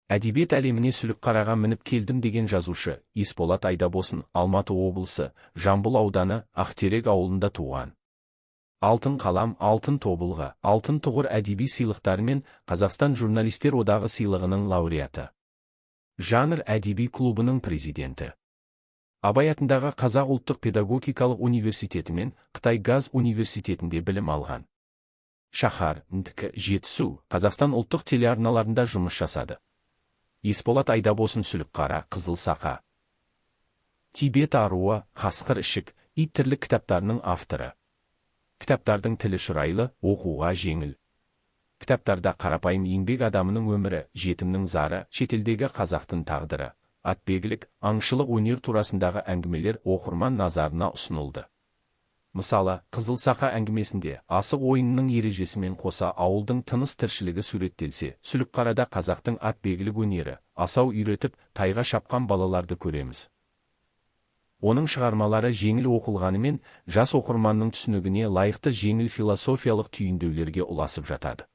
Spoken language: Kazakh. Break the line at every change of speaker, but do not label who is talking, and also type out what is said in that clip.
Әдебиет әлеміне сүлік қараға мініп келдім деген жазушы Есболат Айдабосын Алматы облысы, Жамбыл ауданы, Ақтерек ауылында туған. Алтын қалам, алтын тобылғы, алтын тұғыр әдеби сыйлықтарымен Қазақстан журналистер одағы сыйлығының лауреаты. Жанр әдеби клубының президенті. Абай атындағы Қазақ ұлттық педагогикалық университеті мен Қытай газ университетінде білім алған. Шаһар, НТК, Жетісу, Қазақстан ұлттық телеарналарында жұмыс жасады. Есболат Айдабосын сүлік қара, қызыл сақа, Тибет аруы, қасқыр ішік, ит тірлік кітаптарының авторы. Кітаптардың тілі шырайлы, оқуға жеңіл. Кітаптарда қарапайым еңбек адамының өмірі, жетімнің зары, шетелдегі қазақтың тағдыры, атбегілік, аңшылық өнер турасындағы әңгімелер оқырман назарына ұсынылды. Мысалы, Қызыл сақа әңгімесінде асық ойынының ережесімен қоса ауылдың тыныс тіршілігі суреттелсе, сүлік қарада қазақтың атбегілік өнері, асау үйретіп, тайға шапқан балаларды көреміз. Оның шығармалары жеңіл оқылғанымен, жас оқырманның түсінігіне лайықты жеңіл философиялық түйіндеулерге ұласып жатады.